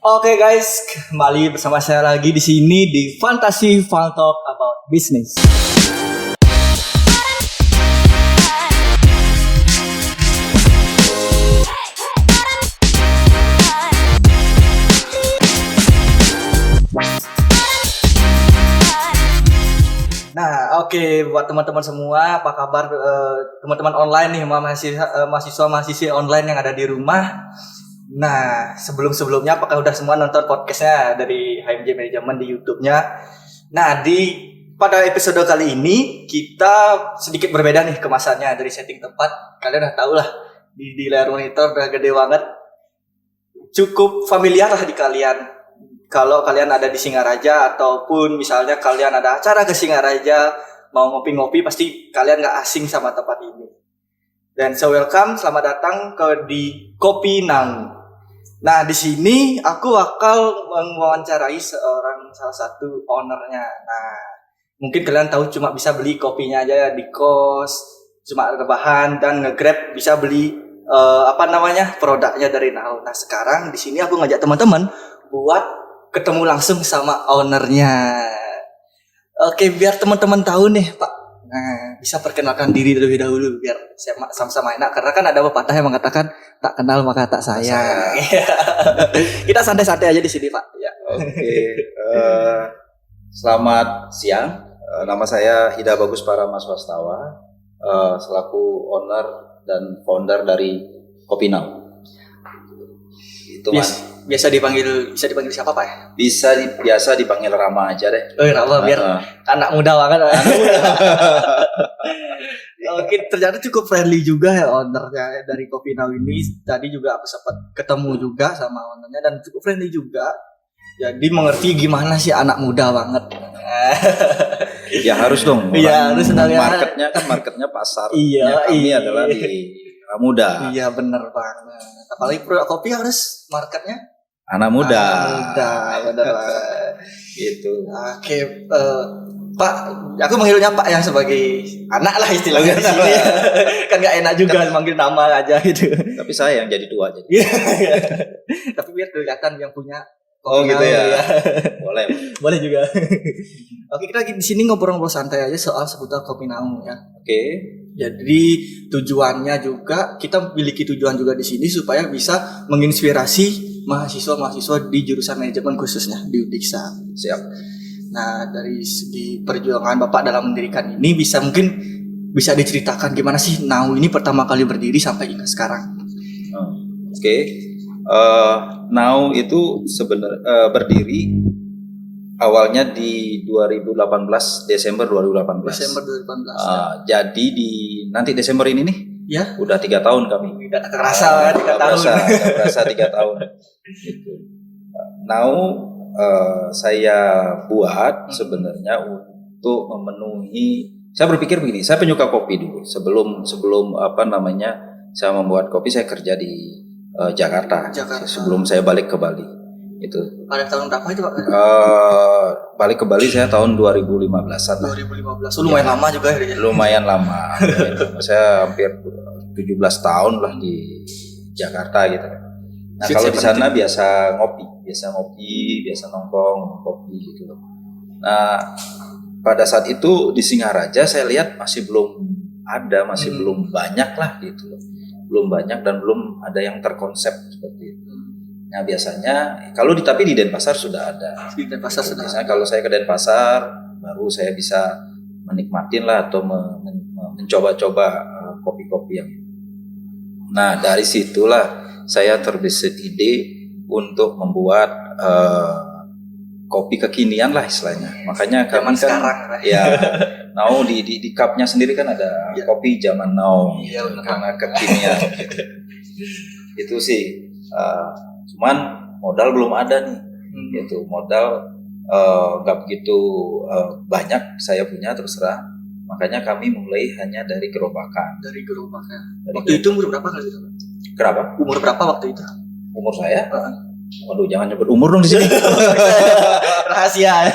Oke guys, kembali bersama saya lagi di sini di Fantasy Fun Talk About Business. Nah, oke buat teman-teman semua, apa kabar teman-teman online nih, mahasiswa-mahasiswi online yang ada di rumah. Nah, sebelumnya apakah udah semua nonton podcastnya dari HMJ Management di YouTube-nya? Nah, pada episode kali ini kita sedikit berbeda nih kemasannya dari setting tempat. Kalian udah tahu lah, di layar monitor udah gede banget. Cukup familiar lah di kalian. Kalau kalian ada di Singaraja ataupun misalnya kalian ada acara ke Singaraja, mau ngopi-ngopi, pasti kalian gak asing sama tempat ini. Dan welcome, selamat datang di Kopi Now. Nah, di sini aku bakal mewawancarai salah satu ownernya. Nah, mungkin kalian tahu cuma bisa beli kopinya aja di kos, cuma rebahan dan nge-grab bisa beli produknya dari Now. Nah, sekarang di sini aku ngajak teman-teman buat ketemu langsung sama ownernya. Oke, biar teman-teman tahu nih, Pak. Nah, bisa perkenalkan diri terlebih dahulu biar sama-sama enak, karena kan ada pepatah yang mengatakan tak kenal maka tak sayang. Kita santai-santai aja di sini, Pak. Ya. Oke. Selamat siang. Nama saya Ida Bagus Parama Swastawa, selaku owner dan founder dari Kopi Now. Itu Biasa dipanggil siapa, Pak ya? Biasa dipanggil Rama aja deh. Oh, Rama biar anak muda banget. Oke, ternyata cukup friendly juga ya ownernya dari Kopi Now ini. Tadi juga aku sempat ketemu juga sama ownernya dan cukup friendly juga. Jadi mengerti gimana sih anak muda banget. Ya harus dong. Iya, harus dong ya. Marketnya pasar. Iya, kami adalah di anak muda. Iya, bener banget. Apalagi produk kopi harus marketnya anak muda. Bener banget. Gitu. Oke, Pak, aku manggilnya Pak yang sebagai anak lah istilahnya di sini. Kan nggak enak juga manggil nama aja gitu. Tapi saya yang jadi tua aja. Tapi biar kelihatan yang punya. Oh gitu ya. Boleh juga. Oke, kita lagi di sini ngobrol-ngobrol santai aja soal seputar Kopi Now ya. Oke. Jadi tujuannya juga kita memiliki tujuan juga di sini supaya bisa menginspirasi mahasiswa-mahasiswa di jurusan manajemen khususnya di Udiksa. Siap. Nah, dari segi perjuangan Bapak dalam mendirikan ini mungkin bisa diceritakan gimana sih Now ini pertama kali berdiri sampai hingga sekarang. Oke. Now itu sebenarnya berdiri awalnya di 2018, Desember 2018. Jadi nanti Desember ini nih. Ya. Udah 3 tahun kami. Tidak terasa 3 tahun. Terasa 3 tahun. Gitu. Now saya buat sebenarnya untuk memenuhi. Saya berpikir begini. Saya penyuka kopi dulu. Sebelum saya membuat kopi, saya kerja di Jakarta. Sebelum saya balik ke Bali. Itu. Pada tahun berapa itu, Pak? Balik ke Bali saya tahun 2015-an. 2015. Lumayan lama juga ya. Lumayan lama. Saya hampir 17 tahun lah di Jakarta gitu. Nah, kalau di sana biasa ngopi, biasa nongkrong kopi gitu loh. Nah, pada saat itu di Singaraja saya lihat masih belum banyak lah gitu loh. Belum banyak dan belum ada yang terkonsep seperti itu. Nah, biasanya tapi di Denpasar sudah ada. Di Denpasar sudah. Biasanya kalau saya ke Denpasar baru saya bisa menikmatin lah atau mencoba-coba kopi-kopi yang. Nah, dari situlah saya terbesit ide untuk membuat kopi kekinian lah istilahnya. Makanya kami kan sekarang, ya Now di cupnya sendiri kan ada kopi zaman Now. Iya, karena kekinian. Itu sih. Cuman modal belum ada nih. Gitu. Modal nggak begitu banyak saya punya terus terang. Makanya kami mulai hanya dari gerobakan. Waktu itu umur berapa kali itu? Kenapa? Umur berapa waktu itu? Umur saya? Waduh, jangan nyebut umur dong di sini. Rahasia.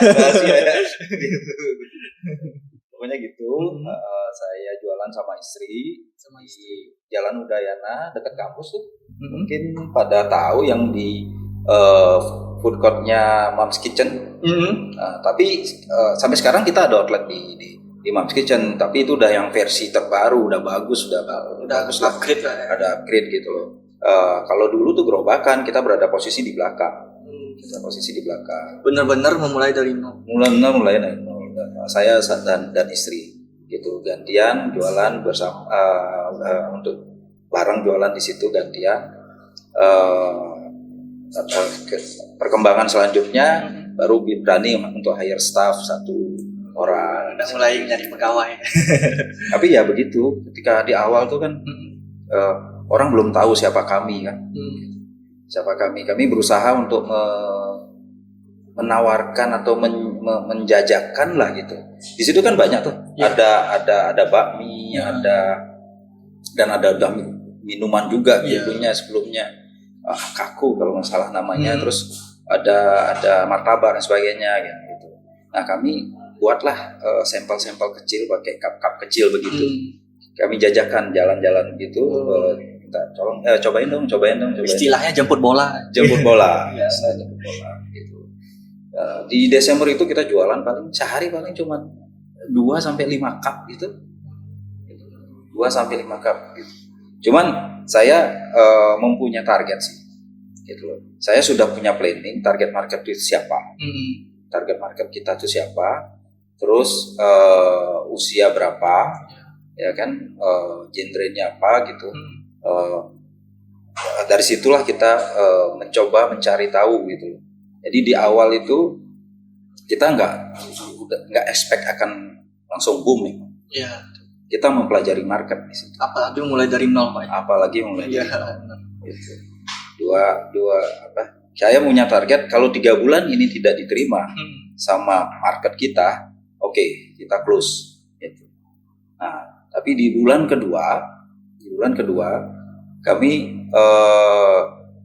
Pokoknya gitu. Saya jualan sama istri di Jalan Udayana dekat kampus tuh. Mungkin pada tahu yang di food courtnya Mom's Kitchen. Tapi sampai sekarang kita ada outlet di Mom's Kitchen, tapi itu udah yang versi terbaru, udah bagus, udah bagus lah. Upgrade lah ya. Ada upgrade gitu loh. Kalau dulu tuh gerobakan, kita berada posisi di belakang. Bener-bener memulai dari nol. Mulai dari nol. Saya dan istri gitu gantian jualan bersama untuk bareng jualan di situ gantian. Perkembangan selanjutnya baru berani untuk hire staff 1 orang. Udah mulai nyari pegawai. Tapi ya begitu, ketika di awal tuh kan orang belum tahu siapa kami kan. Siapa kami berusaha untuk menawarkan atau menjajakan lah gitu. Di situ kan banyak tuh. Ada bakmi, ada udah minuman juga dulunya sebelumnya. Kaku kalau nggak salah namanya. Terus ada martabak dan sebagainya gitu. Nah, kami buatlah sampel-sampel kecil pakai cup kecil begitu. Kami jajakan jalan-jalan gitu. Tolong cobain dong. Istilahnya jemput bola. Jemput bola gitu. Di Desember itu kita jualan sehari cuma 2 sampai 5 cup gitu. 2 sampai 5 cup gitu. Cuman saya mempunyai target sih. Gitu loh. Saya sudah punya planning target market itu siapa. Target market kita itu siapa. Terus usia berapa, ya kan, genrenya apa gitu. Dari situlah kita mencoba mencari tahu gitu. Jadi di awal itu kita nggak expect akan langsung boom ya. Iya. Kita mempelajari market di situ. Apalagi mulai dari nol, Pak. Apalagi mulai dari nol. Gitu. Saya punya target kalau 3 bulan ini tidak diterima sama market kita, oke, kita close. Gitu. Nah, tapi di bulan kedua kami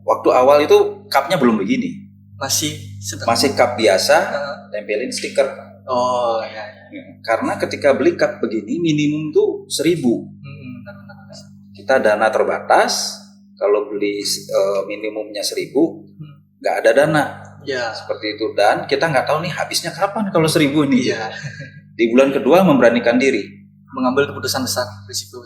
waktu awal itu cupnya belum begini. Masih cup biasa, tempelin stiker. Oh ya. Karena ketika beli cup begini minimum tuh 1.000. Kita dana terbatas, kalau beli minimumnya 1.000, nggak ada dana. Ya. Seperti itu, dan kita nggak tahu nih habisnya kapan kalau 1.000 ini. Ya. Di bulan kedua memberanikan diri, mengambil keputusan besar, risiko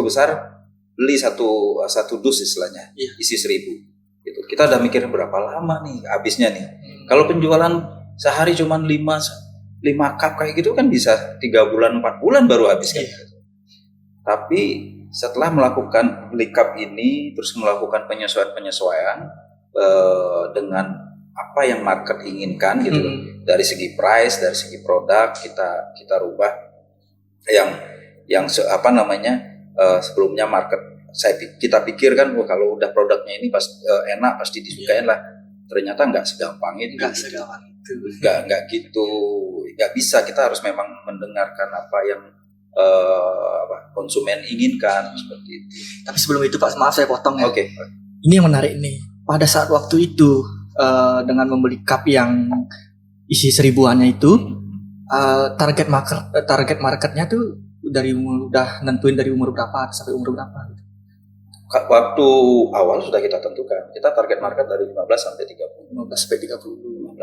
besar. Beli satu dus istilahnya, isi 1.000. Gitu. Kita udah mikir berapa lama nih habisnya nih. Kalau penjualan sehari cuma 5 cup kayak gitu kan bisa 3 bulan 4 bulan baru habis kan. Tapi setelah melakukan beli cup ini, terus melakukan penyesuaian dengan apa yang market inginkan gitu, dari segi price, dari segi produk kita rubah yang sebelumnya market kita pikirkan kalau udah produknya ini enak pasti disukain lah. Ternyata nggak segampang itu. Nggak gitu. Nggak bisa, kita harus memang mendengarkan apa yang konsumen inginkan seperti itu. Tapi sebelum itu Pak, maaf saya potong ya. Oke. Ini yang menarik nih. Pada saat waktu itu dengan membeli cup yang isi 1.000-annya itu, target marketnya tuh udah nentuin dari umur berapa sampai umur berapa gitu. Waktu awal sudah kita tentukan, kita target market dari 15 sampai 30. 15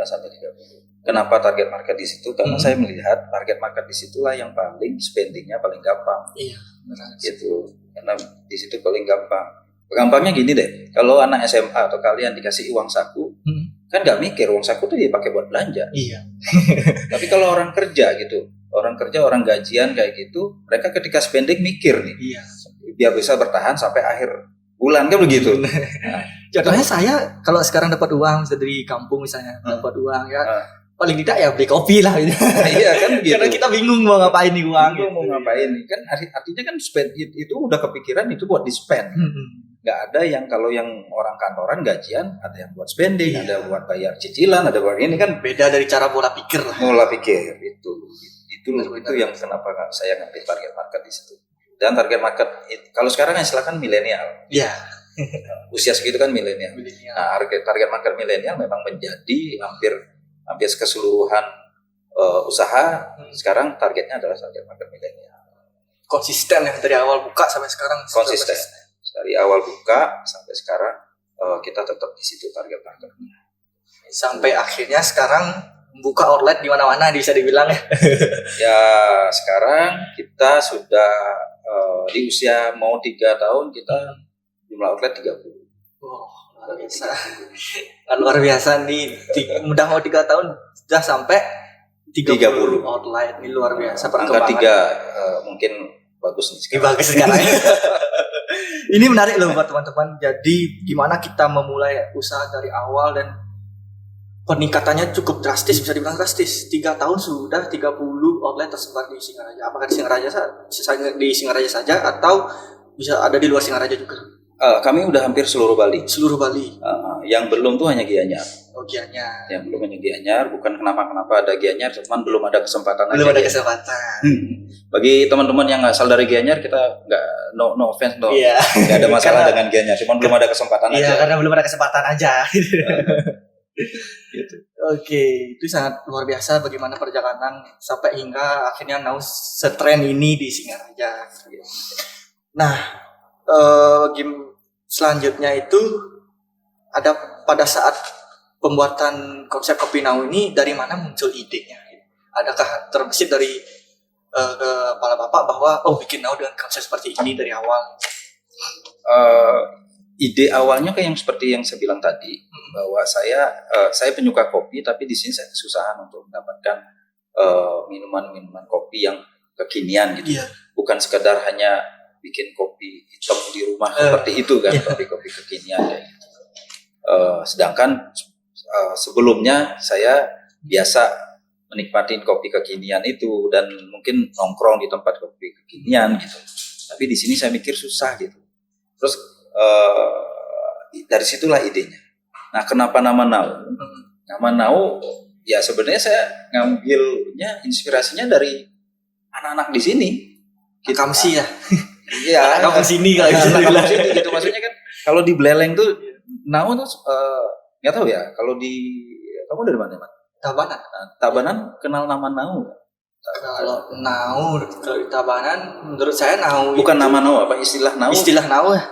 sampai 30. Kenapa target market di situ? Karena saya melihat target market di situlah yang paling spendingnya paling gampang. Iya, benar. Gitu. Karena di situ paling gampang. Gampangnya gini deh, kalau anak SMA atau kalian dikasih uang saku, kan nggak mikir uang saku tuh dipakai buat belanja. Iya. Tapi kalau orang kerja gitu, orang gajian kayak gitu, mereka ketika spending mikir nih. Iya. Biar bisa bertahan sampai akhir bulan kan begitu. Nah, contohnya saya kalau sekarang dapat uang dari kampung misalnya, dapat uang ya, paling tidak ya beli kopi lah gitu. Iya kan gitu. Karena kita bingung mau ngapain nih uang. Mau ngapain kan, artinya kan spend itu udah kepikiran itu buat di spend. Nggak ada yang kalau yang orang kantoran gajian ada yang buat spending, ada buat bayar cicilan, ada buat ini kan beda dari cara pola pikir lah. Pola pikir itu yang kenapa saya ngambil target market di situ. Dan target market kalau sekarang silakan milenial. Iya. Usia segitu kan milenial. Nah, target market milenial memang menjadi hampir keseluruhan usaha. Sekarang targetnya adalah target market milenial. Konsisten ya dari awal buka sampai sekarang. Konsisten. Dari awal buka sampai sekarang kita tetap di situ target-targetnya. Sampai akhirnya sekarang buka outlet di mana-mana bisa dibilang ya. Ya sekarang kita sudah di usia mau 3 tahun kita jumlah outlet 30. Wow, luar biasa. Luar biasa nih. Udah mau 3 tahun sudah sampai 30 outlet. Ini luar biasa perkembangan. Angka 3 mungkin bagus nih sekarang. Bagus sekarang. Ini menarik loh buat teman-teman. Jadi gimana kita memulai usaha dari awal dan peningkatannya cukup drastis, bisa dibilang drastis. 3 tahun sudah 30 outlet tersebar di Singaraja. Apakah di Singaraja saja atau bisa ada di luar Singaraja juga? Kami udah hampir seluruh Bali. Seluruh Bali. Yang belum tuh hanya Gianyar. Oh, Gianyar. Yang belum hanya Gianyar, bukan kenapa ada Gianyar, cuman belum ada kesempatan. Belum ada kesempatan. Bagi teman-teman yang asal dari Gianyar, kita nggak no offense no. Iya. Nggak ada masalah dengan Gianyar, cuman belum ada kesempatan aja. Iya, karena belum ada kesempatan aja. Gitu. Oke, itu sangat luar biasa bagaimana perjalanan sampai hingga akhirnya Nau setren ini di Singaraja. Nah, selanjutnya itu ada pada saat pembuatan konsep kopi Nau ini, dari mana muncul idenya? Adakah terbesit dari kepala Bapak bahwa bikin Nau dengan konsep seperti ini dari awal? Ide awalnya kayak yang seperti yang saya bilang tadi, bahwa saya penyuka kopi, tapi di sini saya kesusahan untuk mendapatkan minuman kopi yang kekinian gitu. Yeah. Bukan sekedar hanya bikin kopi hitam di rumah seperti itu kan, kopi kekinian kayak gitu. Sedangkan sebelumnya saya biasa menikmati kopi kekinian itu dan mungkin nongkrong di tempat kopi kekinian gitu. Tapi di sini saya mikir susah gitu. Terus dari situlah idenya. Nah, kenapa nama Nau? Nama Nau ya sebenarnya saya ngambilnya inspirasinya dari anak-anak di sini. Kamsi ya. Iya, kamu sini kalau sini gitu maksudnya kan. Kalau di Beleleng tuh Nau tuh nggak tahu ya. Kalau kamu dari mana, Mas? Tabanan. Tabanan kenal nama Nau? Kalau Nau kalau di Tabanan menurut saya Nau bukan nama Nau, apa istilah Nau? Istilah Nau ya.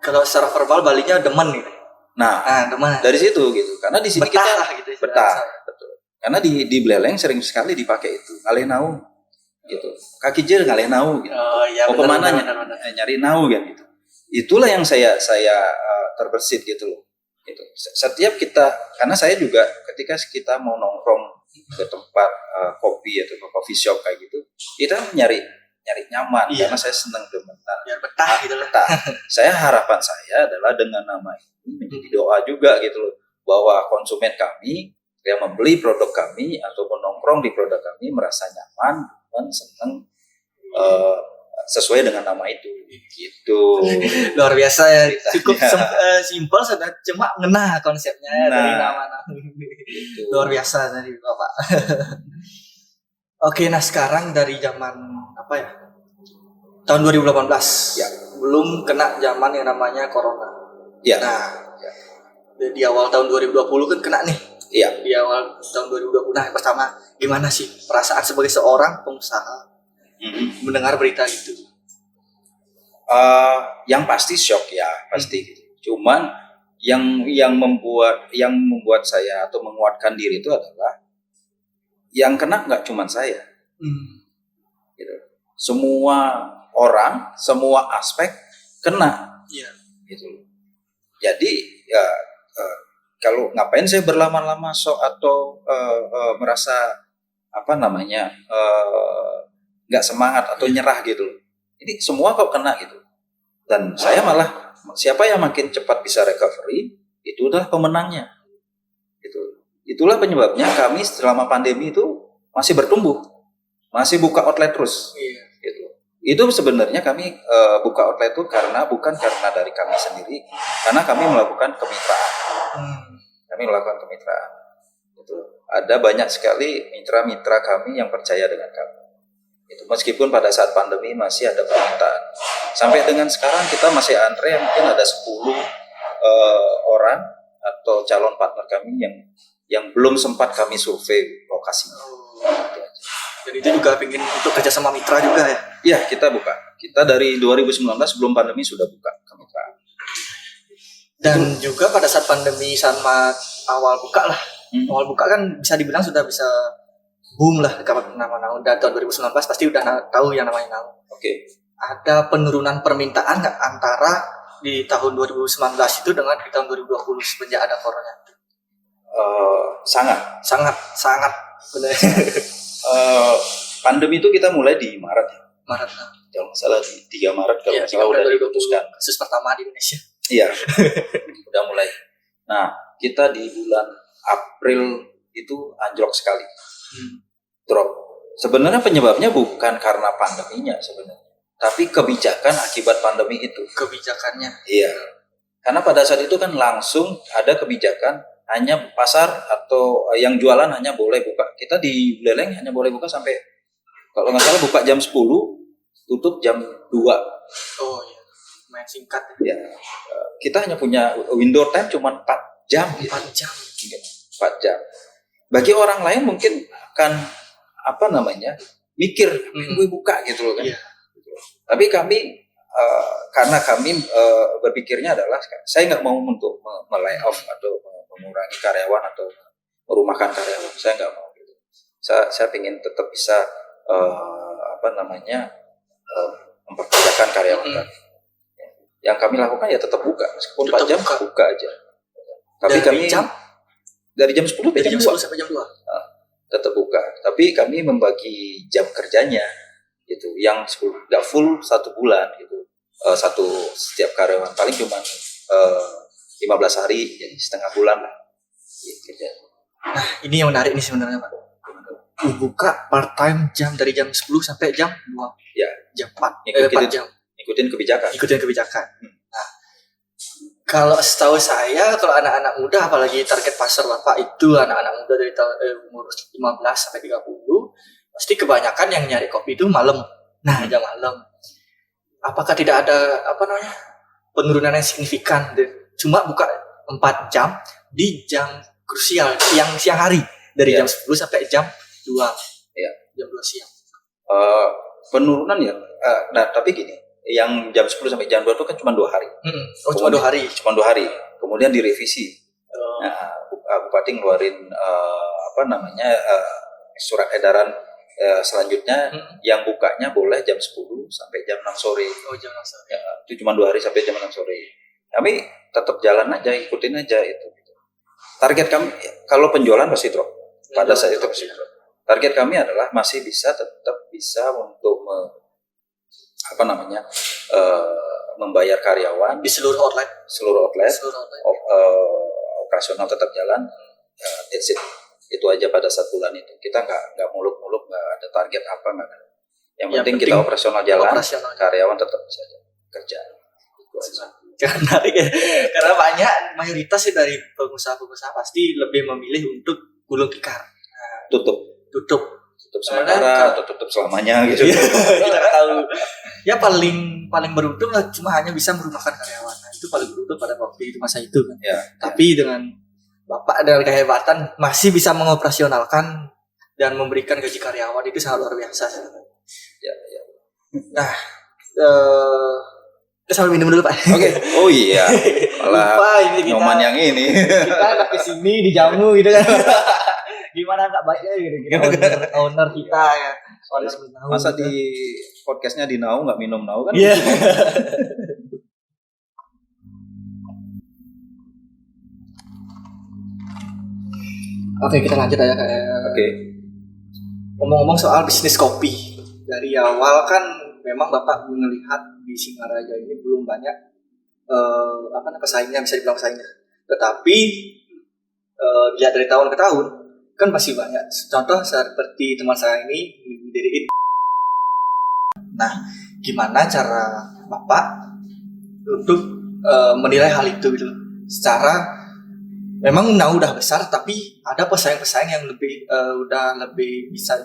Kalau secara verbal Balinya demen gitu. Nah demen. Dari situ gitu. Karena di sini betah kita lah gitu. Betah, betul. Karena di Beleleng sering sekali dipakai itu. Ngaleh Nau gitu. Kaki jil ngaleh Nau gitu. Oh iya. Mau kemana nyari Nau kan gitu. Itulah yang saya terbersit gitu loh. Gitu. Setiap kita, karena saya juga ketika kita mau nongkrong ke tempat kopi atau coffee shop kayak gitu, kita nyari nyaman. Iya. Karena saya senang demen. Biar betah gitu loh. Harapan saya adalah dengan nama ini menjadi doa juga gitu loh, bahwa konsumen kami yang membeli produk kami ataupun nongkrong di produk kami merasa nyaman dan senang sesuai dengan nama itu gitu. Luar biasa ya. Cukup simpel saja, cuma ngena konsepnya dari nama gitu. Luar biasa dari Bapak. Oke, nah sekarang dari zaman apa ya? Tahun 2018. Ya. Belum kena zaman yang namanya corona. Ya. Nah, di awal tahun 2020 kan kena nih. Iya. Di awal tahun 2020. Nah, pertama gimana sih perasaan sebagai seorang pengusaha mendengar berita itu? Yang pasti shock ya, pasti gitu. Cuman yang membuat saya atau menguatkan diri itu adalah yang kena nggak cuma saya, gitu. Semua orang, semua aspek kena, gitu. Jadi ya kalau ngapain saya berlama-lama atau merasa nggak semangat atau nyerah gitu. Ini semua kok kena gitu. Dan saya malah siapa yang makin cepat bisa recovery itu adalah pemenangnya. Gitu. Itulah penyebabnya kami selama pandemi itu masih bertumbuh, masih buka outlet terus. Gitu. Itu sebenarnya kami buka outlet itu bukan karena dari kami sendiri, karena kami melakukan kemitraan. Kami melakukan kemitraan. Gitu. Ada banyak sekali mitra-mitra kami yang percaya dengan kami. Itu meskipun pada saat pandemi masih ada permintaan. Sampai dengan sekarang kita masih antre mungkin ada 10 orang atau calon partner kami yang belum sempat kami survei lokasinya. Dan itu juga ingin untuk kerja sama mitra juga ya? Iya, kita buka. Kita dari 2019 sebelum pandemi sudah buka kemitraan. Dan juga pada saat pandemi sama awal buka lah. Awal buka kan bisa dibilang sudah bisa boom lah kapan nama-nama. Dan tahun 2019 pasti udah tahu yang namanya Now. Oke. Ada penurunan permintaan nggak antara di tahun 2019 itu dengan di tahun 2020 semenjak ada corona? Sangat benar. Pandemi itu kita mulai di Maret ya. Maret. Kalau nggak salah di 3 Maret kalau nggak salah udah diputuskan. Kasus pertama di Indonesia. Iya, udah mulai. Nah, kita di bulan April itu anjlok sekali. Drop. Sebenarnya penyebabnya bukan karena pandeminya sebenarnya, tapi kebijakan akibat pandemi itu. Kebijakannya. Iya. Karena pada saat itu kan langsung ada kebijakan hanya pasar atau yang jualan hanya boleh buka. Kita di Buleleng hanya boleh buka sampai kalau nggak salah buka jam 10, tutup jam 2. Oh iya. Main singkat. Ya. Kita hanya punya window time cuma 4 jam. 4 jam. 4 jam. Bagi orang lain mungkin akan mikir gue buka gitu loh kan. Iya. Tapi kami karena kami berpikirnya adalah saya nggak mau untuk melay off atau mengurangi karyawan atau merumahkan karyawan. Saya nggak mau gitu. Saya ingin tetap bisa memperkerjakan karyawan kami. Yang kami lakukan ya tetap buka meskipun 4 jam buka aja. Tapi dari jam 10 sampai jam 2 tetap buka. Tapi kami membagi jam kerjanya gitu. Yang nggak full 1 bulan gitu. Setiap karyawan paling cuma 15 hari jadi setengah bulan lah. Gitu. Nah, ini yang menarik nih sebenarnya, Pak. Buka part time dari jam 10 sampai jam 2. Ya, jam 4. 4 jam. Ikutin kebijakan. Nah, kalau setahu saya, kalau anak-anak muda, apalagi target pasar Bapak itu anak-anak muda dari tahun umur 15 sampai 30, pasti kebanyakan yang nyari kopi itu malam. Nah, jam malam. Apakah tidak ada penurunan yang signifikan? Cuma buka 4 jam di jam krusial, siang hari dari jam 10 sampai jam 2. Ya. Jam 2 siang. Penurunan ya. Nah, tapi gini. Yang jam 10 sampai jam 2 itu kan cuma 2 hari. Cuma 2 hari. Cuma 2 hari. Kemudian direvisi. Nah, Bupati ngeluarin surat edaran selanjutnya yang bukanya boleh jam 10 sampai jam 6 sore. Oh, jam 6 sore. Ya, itu cuma 2 hari sampai jam 6 sore. Kami tetap jalan aja, ikutin aja itu. Target kami kalau penjualan pasti drop. Pada saat itu pasti drop. Target kami adalah masih tetap bisa untuk membayar karyawan di seluruh outlet operasional tetap jalan. That's it. Itu aja pada saat bulan itu kita nggak muluk-muluk, nggak ada target apa, nggak ada. Yang penting kita operasional jalan, karyawan tetap bisa kerja. Itu aja. Karena banyak mayoritas sih dari pengusaha pasti lebih memilih untuk gulung tikar. Tutup sementara atau tutup selamanya gitu. Kita nggak tahu. Ya paling beruntung lah cuma hanya bisa merumahkan karyawan. Nah, itu paling beruntung pada waktu itu masa itu kan. Ya, tapi dengan Bapak dengan kehebatan masih bisa mengoperasionalkan dan memberikan gaji karyawan itu sangat luar biasa. Ya. Nah, kita sambil minum dulu, Pak. Oke. Oh iya. Malah minuman yang ini. Kita ada kesini dijamu gitu kan. Gimana nggak baiknya gitu owner kita ya. Masa di podcastnya di Nau nggak minum Nau kan? Iya. Oke, kita lanjut aja Oke. Ngomong-ngomong soal bisnis kopi, dari awal kan memang Bapak melihat di Singaraja ini belum banyak pesaingnya, bisa dibilang pesaingnya. Tetapi dilihat dari tahun ke tahun kan masih banyak. Contoh seperti teman saya ini mendirikan. Nah, gimana cara Bapak untuk menilai hal itu gitu? Secara memang udah besar, tapi ada pesaing-pesaing yang udah lebih bisa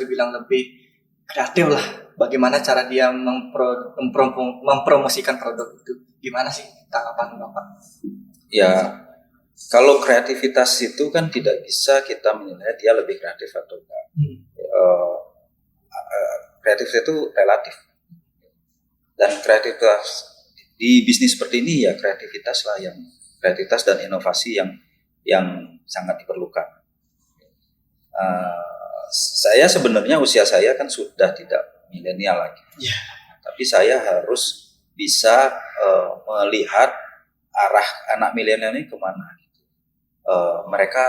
dibilang lebih kreatif lah. Bagaimana cara dia mempromosikan produk itu? Gimana sih tanggapan Bapak? Ya, kalau kreativitas itu kan tidak bisa kita menilai dia lebih kreatif atau enggak. Kreatif itu relatif. Dan kreativitas di bisnis seperti ini ya kreativitas dan inovasi yang sangat diperlukan. Saya sebenarnya usia saya kan sudah tidak milenial lagi, tapi saya harus bisa melihat arah anak milenial ini kemana. Mereka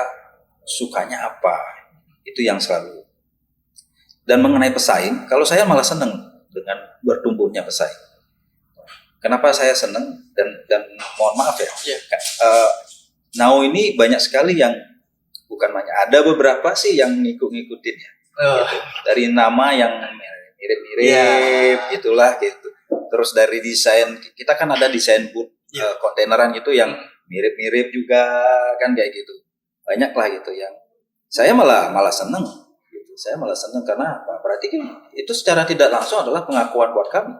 sukanya apa, itu yang selalu. Dan mengenai pesaing, kalau saya malah senang dengan bertumbuhnya pesaing. Kenapa saya senang dan mohon maaf ya, now ini banyak sekali yang bukan banyak, ada beberapa sih yang ngikutin ya, gitu. Dari nama yang mirip-mirip, itulah gitu. Terus dari desain, kita kan ada desain booth kontaineran gitu yang mirip-mirip juga kan kayak gitu, banyak lah gitu yang saya malah senang. Saya malah senang karena apa? Berarti kan itu secara tidak langsung adalah pengakuan buat kami.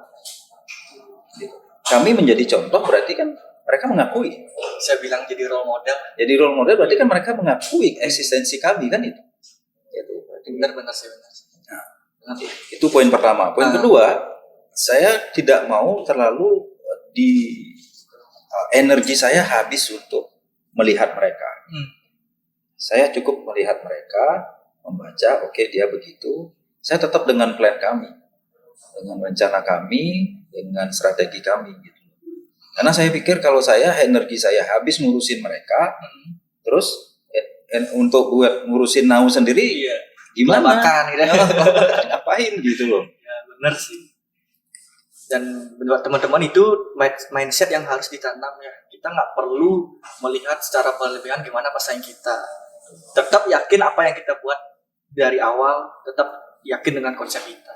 Kami menjadi contoh, berarti kan mereka mengakui. Saya bilang jadi role model. Jadi role model berarti kan mereka mengakui eksistensi kami kan itu. Itu berarti Benar sih. Nah, itu poin pertama. Poin kedua, saya tidak mau terlalu energi saya habis untuk melihat mereka. Saya cukup melihat mereka, membaca, oke, dia begitu. Saya tetap dengan plan kami, dengan rencana kami, dengan strategi kami gitu. Karena saya pikir kalau energi saya habis ngurusin mereka, terus untuk buat ngurusin Nau sendiri, gimana? Makan, gitu. Ngapain gitu loh? Ya, benar sih. Dan buat teman-teman itu mindset yang harus ditanam ya. Kita nggak perlu melihat secara berlebihan gimana pesaing kita. Tetap yakin apa yang kita buat dari awal, tetap yakin dengan konsep kita.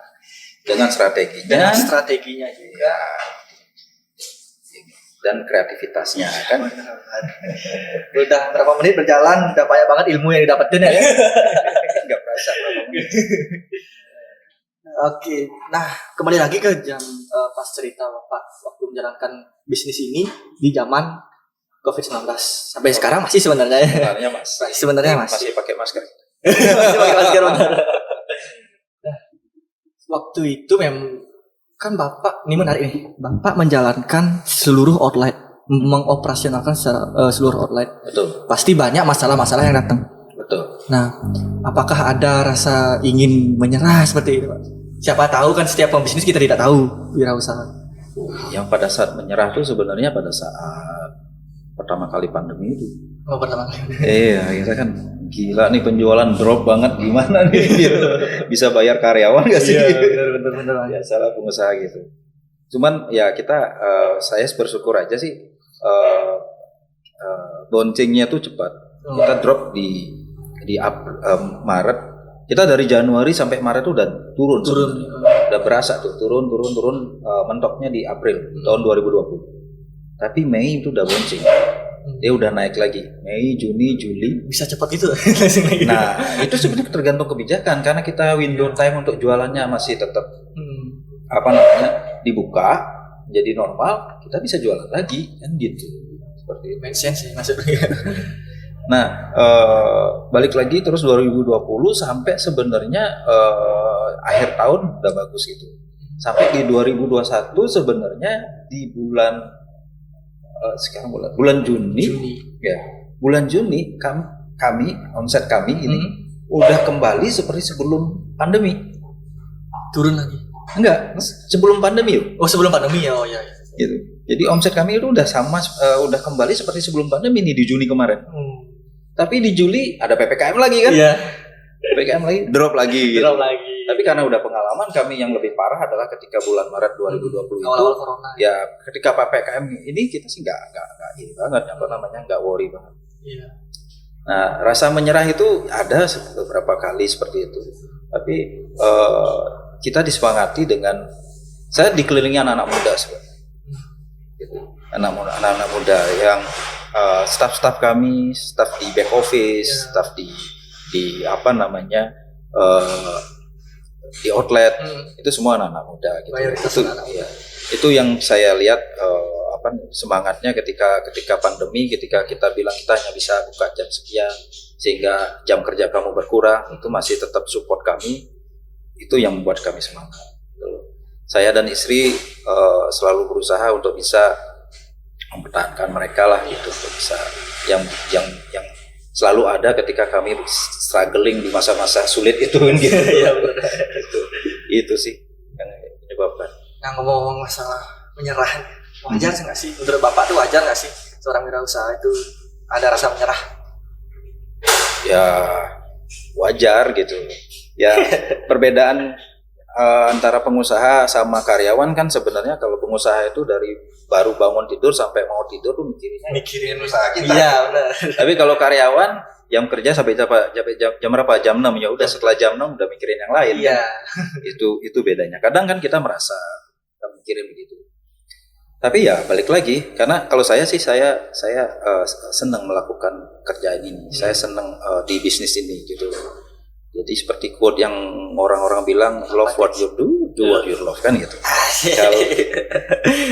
Dengan strateginya juga. Dan kreativitasnya kan. Udah berapa menit berjalan, udah banyak banget ilmu yang didapetin ya. Nggak berasa berapa menit. Oke, nah kembali lagi ke pas cerita Bapak waktu menjalankan bisnis ini di zaman COVID-19 sampai sekarang masih sebenarnya ya. Sebenarnya masih pakai masker. Masih pakai masker benar. Nah, waktu itu kan Bapak ini menarik nih. Bapak menjalankan seluruh outlet, mengoperasionalkan seluruh outlet. Betul. Pasti banyak masalah-masalah yang datang. Betul. Nah, apakah ada rasa ingin menyerah seperti itu, Pak? Siapa tahu kan setiap pembisnis kita tidak tahu wirausaha. Yang pada saat menyerah itu sebenarnya pada saat pertama kali pandemi itu. Oh, pertama kali. Iya, kita kan gila nih penjualan drop banget, gimana nih gitu. Bisa bayar karyawan nggak sih? Iya, benar. Ya salah pengusaha gitu. Cuman ya saya bersyukur aja sih bouncingnya tuh cepat. Kita drop di Maret. Kita dari Januari sampai Maret tuh udah turun. Udah berasa tuh turun mentoknya di April tahun 2020. Tapi Mei itu udah bouncing. Dia udah naik lagi. Mei, Juni, Juli. Bisa cepat itu. Nah, itu sebenarnya tergantung kebijakan karena kita window time untuk jualannya masih tetap dibuka jadi normal, kita bisa jualan lagi kan gitu. Seperti itu. Make sense sih maksudnya. Nah, balik lagi terus 2020 sampai sebenarnya akhir tahun udah bagus gitu. Sampai di 2021 sebenarnya di bulan Juni. Ya. Bulan Juni kami omset kami ini udah kembali seperti sebelum pandemi. Turun lagi. Enggak, sebelum pandemi yuk. Oh, sebelum pandemi ya. Oh iya. Gitu. Jadi omset kami itu udah udah kembali seperti sebelum pandemi nih di Juni kemarin. Tapi di Juli ada PPKM lagi kan? Iya. PPKM lagi, drop lagi. Tapi karena udah pengalaman kami yang lebih parah adalah ketika bulan Maret 2020 awal corona. Ya, ketika PPKM ini kita sih nggak ini banget, nggak worry banget. Iya. Nah, rasa menyerah itu ada beberapa kali seperti itu. Tapi kita disemangati dengan saya dikelilingi anak-anak muda sebenarnya. Gitu. Anak-anak muda yang staff kami, staff di back office, staff di di outlet, itu semua anak-anak muda gitu. Itu yang saya lihat semangatnya ketika pandemi, ketika kita bilang kita hanya bisa buka jam sekian sehingga jam kerja kamu berkurang, itu masih tetap support kami. Itu yang membuat kami semangat gitu. saya dan istri selalu berusaha untuk bisa mempertahankan mereka lah gitu, untuk bisa yang selalu ada ketika kami struggling di masa-masa sulit itu gitu. Iya benar. Itu sih yang menyebabkan. Nah ngomong-ngomong masalah menyerah, wajar nggak sih? Menurut Bapak tuh wajar nggak sih seorang wirausaha itu ada rasa menyerah? Ya wajar gitu. Ya perbedaan antara pengusaha sama karyawan kan sebenarnya kalau pengusaha itu dari baru bangun tidur sampai mau tidur tuh mikirin usaha kita. Iya benar. Tapi kalau karyawan jam kerja sampai jam berapa? Jam 6 ya udah, setelah jam 6 udah mikirin yang lain. Iya. Kan? Itu bedanya. Kadang kan kita merasa kita mikirin begitu. Tapi ya balik lagi, karena kalau saya sih saya senang melakukan kerjaan ini. Saya senang di bisnis ini gitu. Jadi seperti quote yang orang-orang bilang, love what you do what you love, kan gitu. Kalau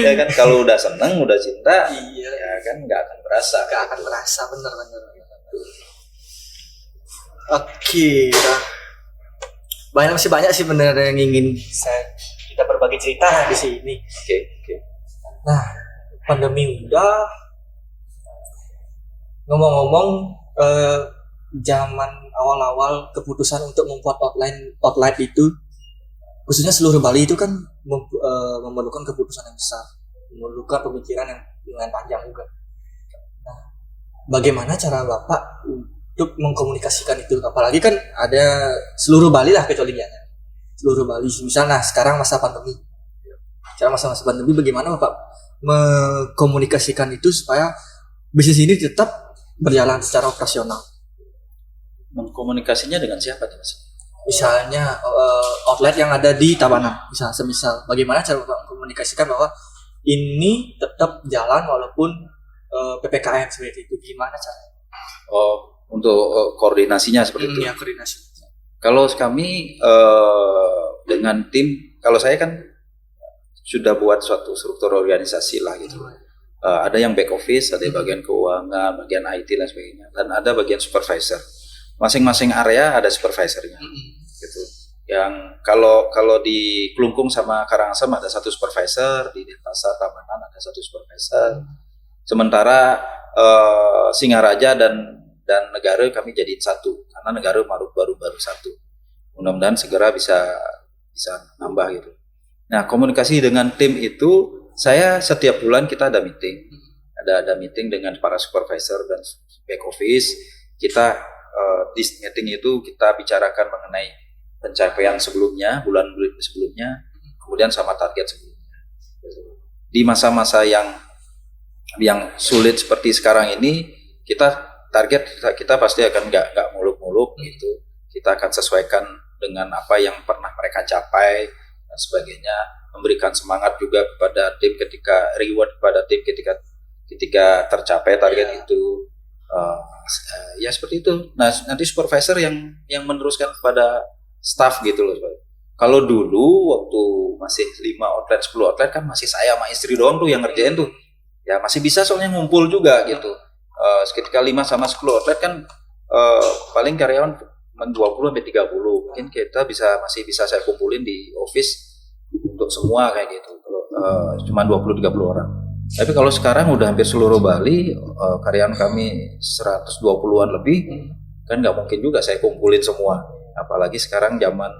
ya kan kalau udah senang, udah cinta, iya. Ya kan nggak akan berasa. Nggak akan berasa, bener. Oke, nah. Masih banyak sih bener yang ingin kita berbagi cerita di sini. Oke. Nah, pandemi udah. Ngomong-ngomong, zaman awal-awal keputusan untuk membuat outlet itu, khususnya seluruh Bali itu kan memerlukan keputusan yang besar, memerlukan pemikiran yang dengan panjang juga. Nah, bagaimana cara Bapak untuk mengkomunikasikan itu? Apalagi kan ada seluruh Bali lah kecuali dia. Seluruh Bali. Misalnya sekarang masa pandemi. Cara masa-masa pandemi bagaimana Bapak mengkomunikasikan itu supaya bisnis ini tetap berjalan secara operasional? Mengkomunikasinya dengan siapa nih Mas? Misalnya outlet yang ada di Tabanan, semisal bagaimana cara Bapak mengkomunikasikan bahwa ini tetap jalan walaupun PPKM seperti itu, gimana caranya? Oh, untuk koordinasinya seperti itu. Ya, koordinasi. Kalau kami dengan tim, kalau saya kan sudah buat suatu struktur organisasi lah gitu. Ada yang back office, ada yang bagian keuangan, bagian IT dan sebagainya, dan ada bagian supervisor. Masing-masing area ada supervisornya, gitu. Yang kalau di Klungkung sama Karangasem ada satu supervisor, di Denpasar Tabanan ada satu supervisor. Sementara Singaraja dan Negara kami jadiin satu, karena Negara baru satu. Mudah-mudahan segera bisa nambah gitu. Nah, komunikasi dengan tim itu, saya setiap bulan kita ada meeting, ada meeting dengan para supervisor dan back office. Kita di meeting itu kita bicarakan mengenai pencapaian sebelumnya, bulan sebelumnya, kemudian sama target sebelumnya. Di masa-masa yang sulit seperti sekarang ini, kita pasti akan nggak muluk-muluk gitu. Kita akan sesuaikan dengan apa yang pernah mereka capai dan sebagainya, memberikan semangat juga kepada tim reward kepada tim ketika tercapai target itu. Ya seperti itu. Nah, nanti supervisor yang meneruskan kepada staff gitu loh. Kalau dulu waktu masih 5 outlet, 10 outlet kan masih saya sama istri doang tuh yang ngerjain tuh. Ya masih bisa soalnya ngumpul juga gitu. Sekitar 5 sama 10 outlet kan paling karyawan 20 sampai 30. Mungkin kita masih bisa saya kumpulin di office untuk semua kayak gitu. Cuma 20-30 orang. Tapi kalau sekarang udah hampir seluruh Bali, karyawan kami 120-an lebih, kan nggak mungkin juga saya kumpulin semua. Apalagi sekarang zaman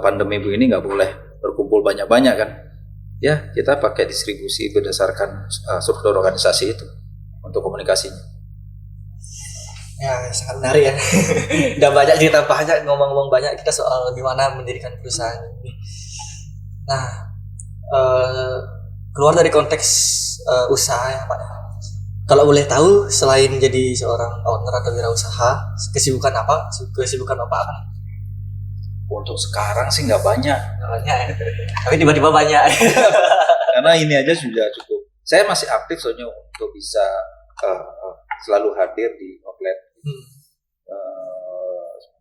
pandemi begini nggak boleh berkumpul banyak-banyak kan. Ya kita pakai distribusi berdasarkan struktur organisasi itu untuk komunikasinya. Ya sangat menarik ya. Udah banyak cerita, ngomong-ngomong banyak kita soal gimana mendirikan perusahaan ini. Nah, keluar dari konteks usaha ya Pak. Kalau boleh tahu, selain jadi seorang owner atau wirausaha, kesibukan Bapak apa? Untuk sekarang sih nggak banyak. Ya. Tapi tiba-tiba banyak. Karena ini aja sudah cukup. Saya masih aktif soalnya untuk bisa selalu hadir di outlet.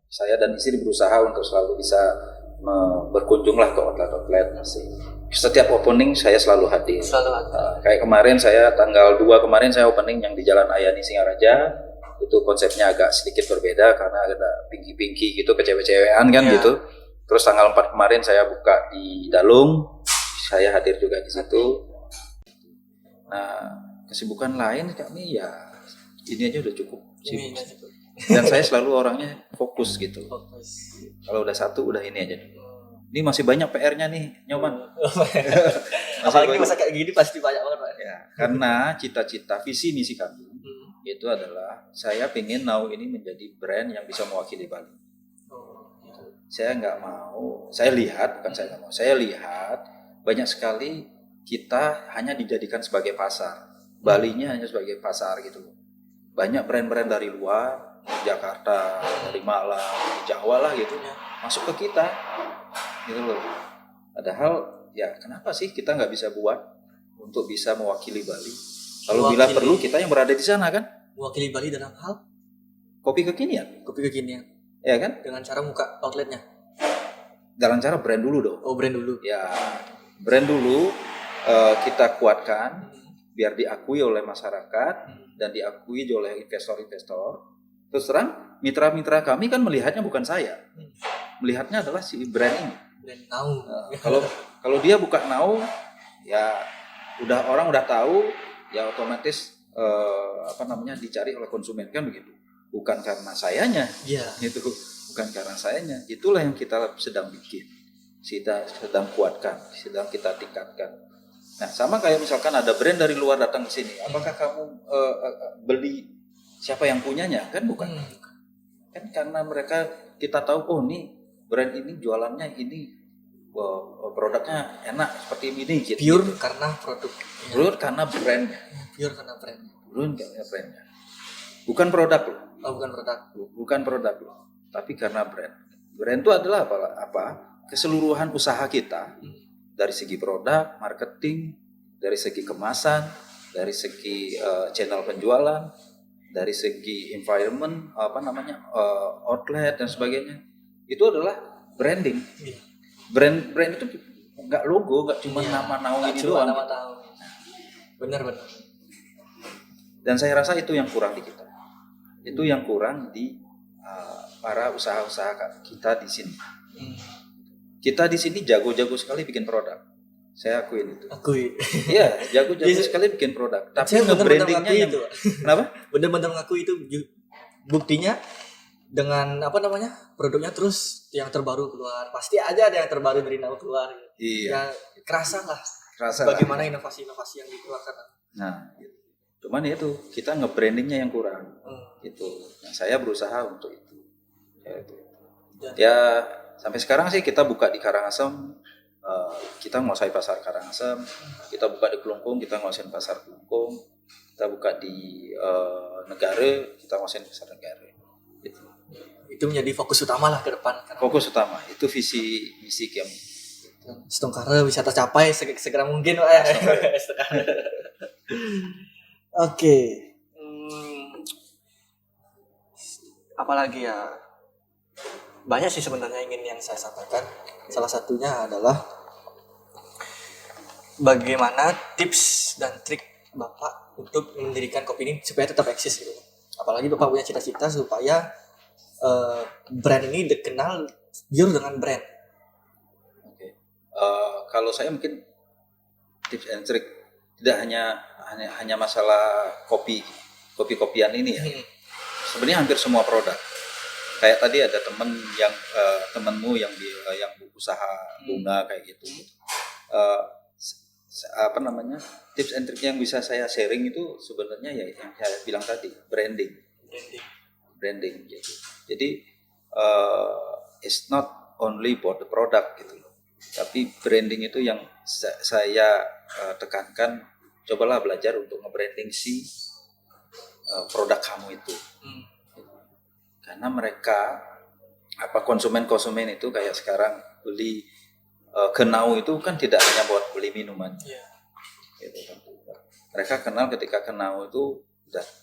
Saya dan istri berusaha untuk selalu bisa berkunjunglah ke outlet masih. Setiap opening saya selalu hadir. Kayak kemarin tanggal 2 kemarin saya opening yang di Jalan Ayani Singaraja. Itu konsepnya agak sedikit berbeda karena ada pinky-pinky gitu, kecewek-cewekan kan gitu. Terus tanggal 4 kemarin saya buka di Dalung, saya hadir juga di situ. Nah, kesibukan lain kami ya ini aja udah cukup. Ini aja tuh. Dan saya selalu orangnya fokus gitu. Fokus. Kalau udah satu udah ini aja. Ini masih banyak PR-nya nih, Nyoman. Apalagi masa kayak gini pasti banyak banget, Pak. Ya, karena cita-cita visi misi kami itu adalah saya pengen Now ini menjadi brand yang bisa mewakili Bali. Saya nggak mau, saya lihat banyak sekali kita hanya dijadikan sebagai pasar. Balinya hanya sebagai pasar gitu loh. Banyak brand-brand dari luar, Jakarta, dari Malang, dari Jawa lah gitu, masuk ke kita gitu loh. Padahal ya kenapa sih kita nggak bisa buat untuk bisa mewakili Bali? Kalau bila perlu kita yang berada di sana kan? Mewakili Bali dalam hal kopi kekinian. kopi kekinian. Ya kan? Dengan cara buka outletnya. Dalam cara brand dulu dong. Oh, brand dulu. Ya, brand dulu kita kuatkan biar diakui oleh masyarakat dan diakui oleh investor-investor. Terus terang, mitra-mitra kami kan melihatnya bukan saya. Melihatnya adalah si brand ini. Brand Now. Kalau dia buka Now, ya orang udah tahu, ya otomatis dicari oleh konsumen kan begitu. Bukan karena sayanya. Iya. Itu bukan karena sayanya. Itulah yang kita sedang bikin. Kita sedang kuatkan, sedang kita tingkatkan. Nah, sama kayak misalkan ada brand dari luar datang ke sini. Apakah kamu beli siapa yang punyanya? Kan bukan. Kan karena mereka kita tahu nih brand ini jualannya ini produknya enak seperti ini gitu. Pure karena produk. Pure karena brandnya. Pure karena brandnya. Pure karena brandnya. Bukan produk loh. Oh, bukan produk. Bukan produk loh. Tapi karena brand. Brand itu adalah apa? Keseluruhan usaha kita dari segi produk, marketing, dari segi kemasan, dari segi channel penjualan, dari segi environment, outlet dan sebagainya. Itu adalah branding. Iya. Brand itu nggak logo, nggak cuma nama naung ini doang. Nama naung. Benar. Dan saya rasa itu yang kurang di kita. Itu yang kurang di para usaha-usaha kita di sini. Kita di sini jago-jago sekali bikin produk. Saya akuin itu. Iya, jago-jago sekali bikin produk. Tapi nge-brandingnya yang itu. Kenapa? Bener-bener ngaku itu buktinya dengan produknya terus yang terbaru keluar. Pasti aja ada yang terbaru dari Now keluar. Iya. Ya kerasa lah. Bagaimana inovasi-inovasi yang dikeluarkan. Nah, gitu. Cuman itu kita nge-brandingnya yang kurang. Gitu. Nah, saya berusaha untuk itu. Ya sampai sekarang sih kita buka di Karangasem, kita menguasai pasar Karangasem, kita buka di Kelungkung, kita menguasai pasar Kelungkung, kita buka di Negara, kita menguasai pasar Negara. Gitu. Itu menjadi fokus utama lah ke depan. Fokus utama, itu visi misi kami. Setengkara bisa tercapai segera mungkin, Pak. Oke. Apalagi ya? Banyak sih sebenarnya yang saya sampaikan. Salah satunya adalah bagaimana tips dan trik Bapak untuk mendirikan kopi ini supaya tetap eksis gitu. Apalagi Bapak punya cita-cita supaya brand ini dikenal pure dengan brand. Oke. Kalau saya mungkin tips and trick tidak hanya masalah kopi-kopian ini ya. Sebenarnya hampir semua produk. Kayak tadi ada temenmu yang usaha bunga kayak gitu. Tips and trick yang bisa saya sharing itu sebenarnya ya yang saya bilang tadi, branding gitu. Jadi it's not only about the product gitu loh. Tapi branding itu yang saya tekankan, cobalah belajar untuk nge-branding si produk kamu itu. Karena mereka konsumen itu kayak sekarang beli ke Now itu kan tidak hanya buat beli minuman. Gitu kan. Mereka kenal ketika ke Now itu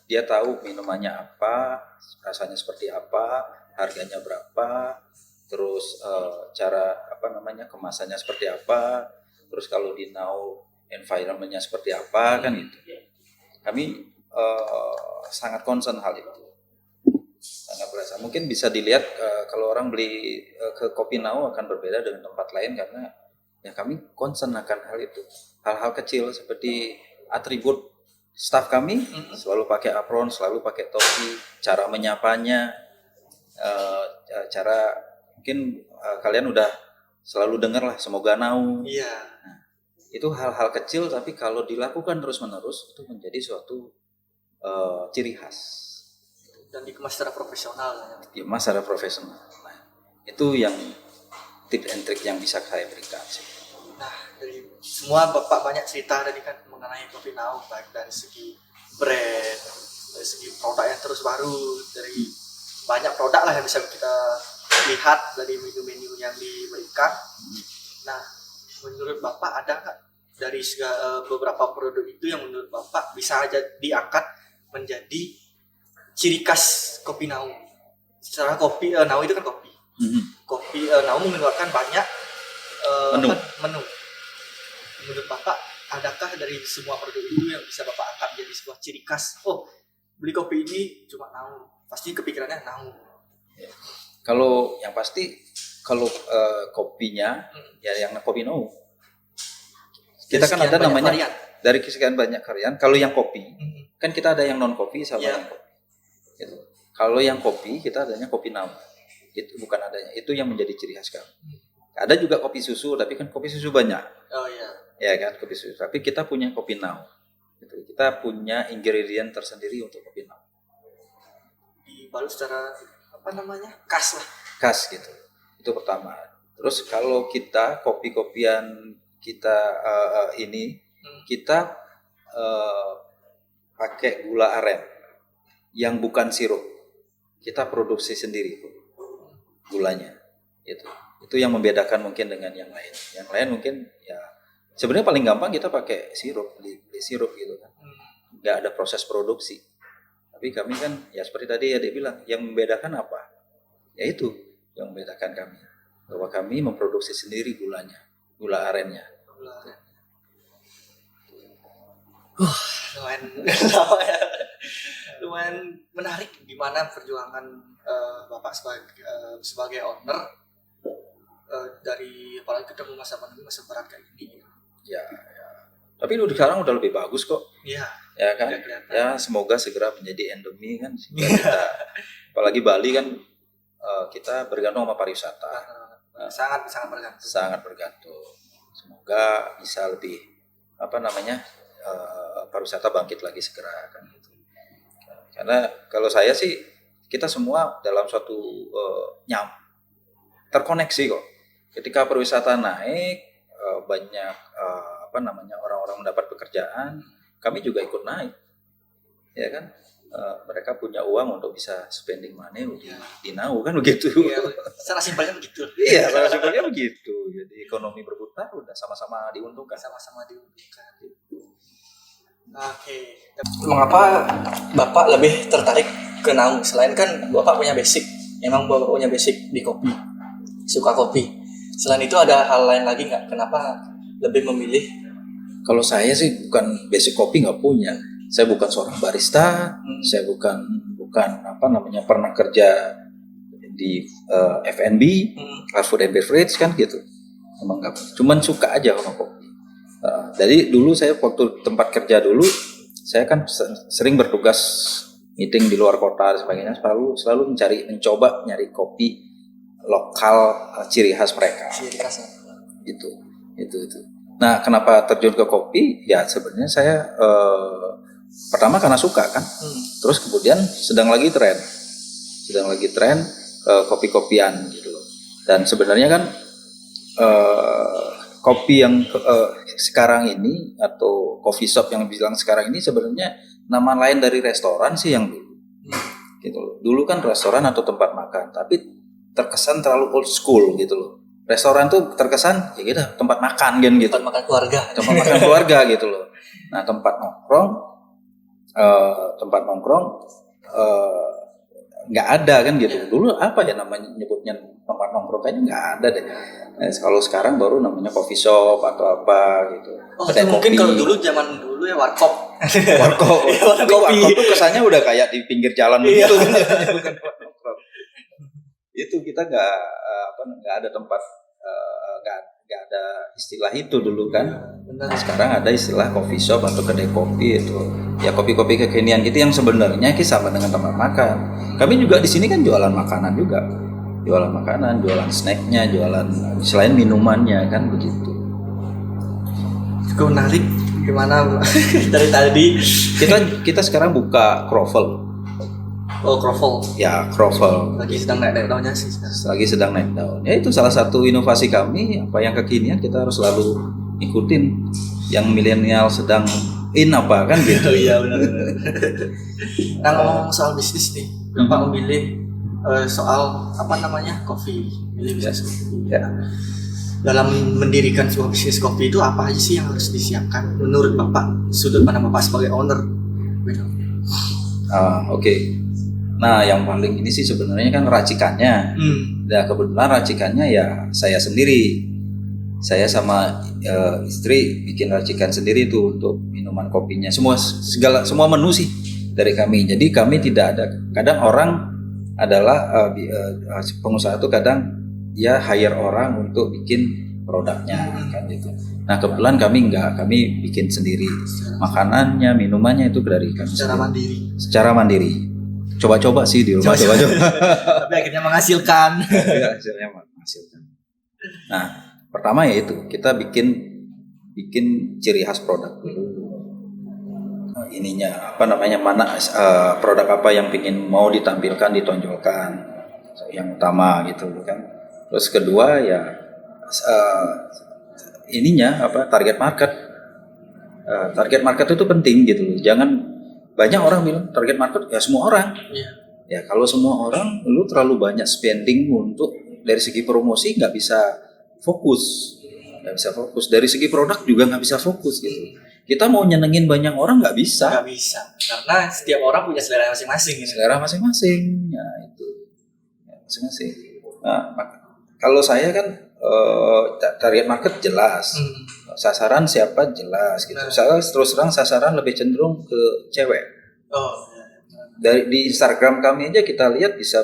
dia tahu minumannya apa, rasanya seperti apa, harganya berapa, terus cara kemasannya seperti apa, terus kalau di Now environmentnya seperti apa kan gitu. Kami sangat concern hal itu. Sangat berasa. Mungkin bisa dilihat kalau orang beli ke Kopi Now akan berbeda dengan tempat lain karena ya kami concern akan hal itu. Hal-hal kecil seperti atribut staf kami selalu pakai apron, selalu pakai topi, cara menyapanya, cara mungkin kalian udah selalu dengar lah semoga now. Iya. Nah, itu hal-hal kecil tapi kalau dilakukan terus-menerus itu menjadi suatu ciri khas. Dan dikemas secara profesional. Dikemas secara profesional. Nah, itu yang tips and trik yang bisa saya berikan sih. Nah, dari semua Bapak banyak cerita tadi kan mengenai Kopi Now, baik dari segi brand, dari segi produk yang terus baru, dari banyak produk lah yang bisa kita lihat dari menu-menu yang diberikan. Nah, menurut Bapak ada nggak dari beberapa produk itu yang menurut Bapak bisa aja diangkat menjadi ciri khas Kopi Now? Secara kopi, Now itu kan kopi. Kopi Now mengeluarkan banyak menu. Menurut Bapak, adakah dari semua produk itu yang bisa Bapak angkat jadi sebuah ciri khas? Oh, beli kopi ini cuma Now. Pasti kepikirannya Now. Ya. Kalau yang pasti, kalau kopinya, ya yang Kopi Now. Kita kan ada namanya varian. Dari sekian banyak varian. Kalau yang kopi, kan kita ada yang non kopi sama yang kopi. Gitu. Kalau yang kopi kita adanya Kopi Now. Itu bukan adanya. Itu yang menjadi ciri khas kami. Ada juga kopi susu, tapi kan kopi susu banyak. Oh iya. Ya kan kopi susu. Tapi kita punya Kopi Now. Gitu. Kita punya ingredient tersendiri untuk Kopi Now. Dibalut secara khas lah. Khas gitu. Itu pertama. Terus kalau kita kopi-kopian kita kita pakai gula aren yang bukan sirup. Kita produksi sendiri gulanya. Itu yang membedakan mungkin dengan yang lain. Yang lain mungkin ya sebenarnya paling gampang kita pakai sirup, beli sirup gitu kan. Nggak ada proses produksi. Tapi kami kan ya seperti tadi ya dia bilang, yang membedakan apa? Ya itu yang membedakan kami. Bahwa kami memproduksi sendiri gulanya, gula arennya. Lumayan menarik gimana perjuangan Bapak sebagai owner dari apalagi ketemu masa pandemi, masa berat kayak gini. Ya. Tapi sekarang udah lebih bagus kok. Iya. Ya kan. Ya semoga segera menjadi endemi kan. Kita, apalagi Bali kan kita bergantung sama pariwisata. Sangat bergantung. Sangat bergantung. Semoga bisa lebih pariwisata bangkit lagi segera kan gitu. Karena kalau saya sih kita semua dalam suatu terkoneksi kok. Ketika pariwisata naik, banyak orang-orang mendapat pekerjaan, kami juga ikut naik, ya kan? Mereka punya uang untuk bisa spending money di Now kan begitu. Iya, secara simpelnya begitu. Iya, secara simpelnya begitu. Jadi ekonomi berputar udah sama-sama diuntungkan. Oke. Mengapa Bapak lebih tertarik ke Now? Selain kan Bapak punya basic, emang Bapak punya basic di kopi, suka kopi. Selain itu ada hal lain lagi nggak? Kenapa lebih memilih? Kalau saya sih bukan basic kopi, nggak punya. Saya bukan seorang barista, saya bukan pernah kerja di F&B, food and beverage kan gitu. Emang nggak, cuman suka aja sama kopi. Jadi dulu saya waktu tempat kerja dulu, saya kan sering bertugas meeting di luar kota dan sebagainya, selalu mencoba nyari kopi lokal ciri khas mereka. Ciri khas. Itu. Nah, kenapa terjun ke kopi? Ya sebenarnya saya pertama karena suka kan. Terus kemudian sedang lagi tren kopi-kopian gitu loh. Dan sebenarnya kan kopi yang sekarang ini atau coffee shop yang bilang sekarang ini sebenarnya nama lain dari restoran sih yang dulu. Gitu loh. Dulu kan restoran atau tempat makan, tapi terkesan terlalu old school gitu loh. Restoran tuh terkesan ya gitu tempat makan kan gitu. Tempat makan keluarga gitu loh. Nah, tempat nongkrong nggak ada kan gitu. Dulu apa ya namanya nyebutnya tempat nongkrong kayaknya nggak ada deh. Nah, kalau sekarang baru namanya coffee shop atau apa gitu. Oh, itu mungkin kalau zaman dulu ya warkop. Warkop tuh kesannya udah kayak di pinggir jalan begitu. Bukan tempat nongkrong. Itu kita nggak ada tempat, nggak ada istilah itu dulu kan. Benar. Sekarang ada istilah coffee shop atau kedai kopi itu. Ya kopi-kopi kekinian gitu yang sebenarnya sama dengan tempat makan. Kami juga di sini kan jualan makanan juga. Jualan makanan, jualan snacknya, jualan selain minumannya kan begitu. Cukup menarik gimana dari tadi. Kita sekarang buka croffle. Oh, croffle. Ya, croffle. Lagi sedang naik daunnya sih sekarang. Lagi sedang naik daun. Ya itu salah satu inovasi kami, apa yang kekinian kita harus selalu ikutin. Yang milenial sedang in apa kan gitu. Iya benar. Nah, ngomong soal bisnis nih, Bapak memilih soal apa namanya kopi, milih bisnis kopi. Ya. Dalam mendirikan sebuah bisnis kopi itu apa aja sih yang harus disiapkan menurut Bapak, sudut pandang Bapak sebagai owner? Oke. Nah, yang paling ini sih sebenarnya kan racikannya. Nah, kebetulan racikannya ya saya sendiri. Saya sama istri bikin racikan sendiri tuh untuk minuman kopinya. Semua menu sih dari kami. Jadi kami tidak ada. Kadang orang adalah pengusaha itu kadang dia hire orang untuk bikin produknya kan gitu. Nah, kebetulan kami enggak, kami bikin sendiri. Makanannya, minumannya itu dari kami secara mandiri. Coba-coba sih di rumah, coba-coba. Tapi akhirnya menghasilkan. Hasilnya menghasilkan. Nah, pertama ya itu kita bikin ciri khas produk dulu. Ininya apa namanya, produk apa yang mau ditampilkan, ditonjolkan, yang utama gitu kan. Terus kedua ya target market. Target market itu penting gitu loh. Jangan banyak orang bilang target market ya semua orang. Ya kalau semua orang, lu terlalu banyak spending untuk dari segi promosi nggak bisa fokus. Dari segi produk juga nggak bisa fokus gitu. Kita mau nyenengin banyak orang nggak bisa. Karena setiap orang punya selera masing-masing. Selera masing-masing, ya itu. Masing-masing. Nah, kalau saya kan target market jelas. Sasaran siapa jelas gitu. Saya terus terang sasaran lebih cenderung ke cewek. Di Instagram kami aja kita lihat bisa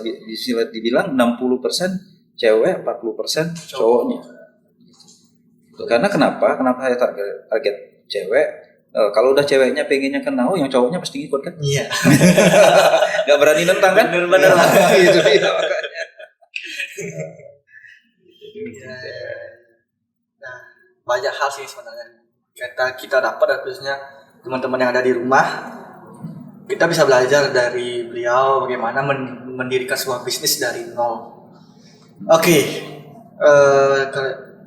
dibilang 60% cewek, 40% cowoknya. Karena kenapa saya target cewek? Kalau udah ceweknya pengennya kenal, yang cowoknya pasti ikut kan? Iya. Gak berani nentang kan? Bener lah. Itu dia makanya. Nah, banyak hal sih sebenarnya kita dapat, khususnya teman-teman yang ada di rumah, kita bisa belajar dari beliau bagaimana mendirikan sebuah bisnis dari nol. Oke,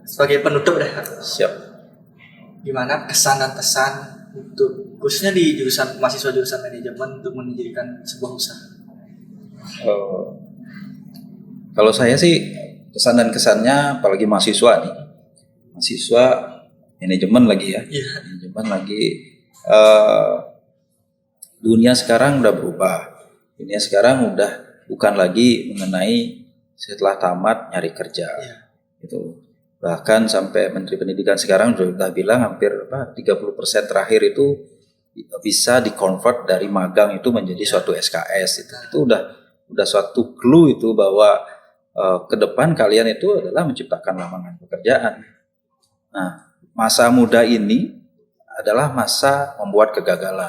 sebagai penutup deh. Siap. Gimana kesan dan pesan untuk khususnya di mahasiswa jurusan manajemen untuk mendirikan sebuah usaha? Kalau saya sih kesan dan kesannya, apalagi mahasiswa manajemen lagi ya. Manajemen lagi, dunia sekarang udah berubah. Dunia sekarang udah bukan lagi mengenai setelah tamat nyari kerja. Gitu. Bahkan sampai Menteri Pendidikan sekarang sudah bilang hampir 30% terakhir itu bisa di-convert dari magang itu menjadi suatu SKS. Itu udah suatu clue itu bahwa ke depan kalian itu adalah menciptakan lapangan pekerjaan. Nah, masa muda ini adalah masa membuat kegagalan.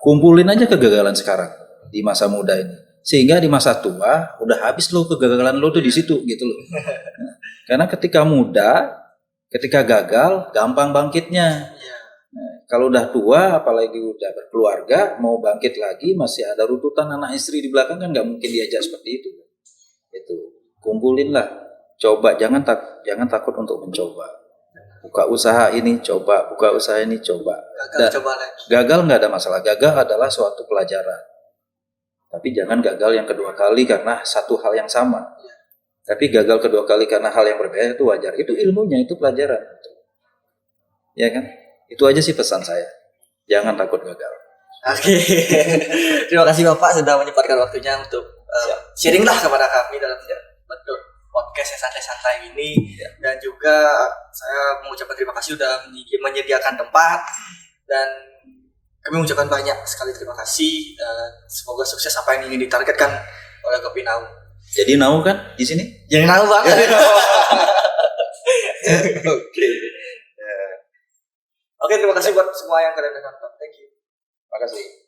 Kumpulin aja kegagalan sekarang di masa muda ini, sehingga di masa tua udah habis lo kegagalan lo tuh di situ gitu loh. Karena ketika muda, ketika gagal gampang bangkitnya. Nah, kalau udah tua, apalagi udah berkeluarga, mau bangkit lagi masih ada runtutan anak istri di belakang kan nggak mungkin diajak seperti itu. Itu kumpulin lah, coba jangan takut untuk mencoba. Buka usaha ini coba, buka usaha ini coba. Gagal nggak ada masalah, gagal adalah suatu pelajaran. Tapi jangan gagal yang kedua kali karena satu hal yang sama. Tapi gagal kedua kali karena hal yang berbeda itu wajar. Itu ilmunya, itu pelajaran. Ya kan? Itu aja sih pesan saya. Jangan takut gagal. Oke. Terima kasih Bapak sudah menyempatkan waktunya untuk sharing lah kepada kami dalam bentuk podcast yang santai-santai ini. Dan juga saya mengucapkan terima kasih sudah menyediakan tempat, dan kami mengucapkan banyak sekali terima kasih, dan semoga sukses apa yang ingin ditargetkan oleh Kopi Now. Jadi Nau kan di sini? Jadi tahu banget. Oke. Oke, terima kasih buat semua yang kalian udah nonton. Thank you. Makasih.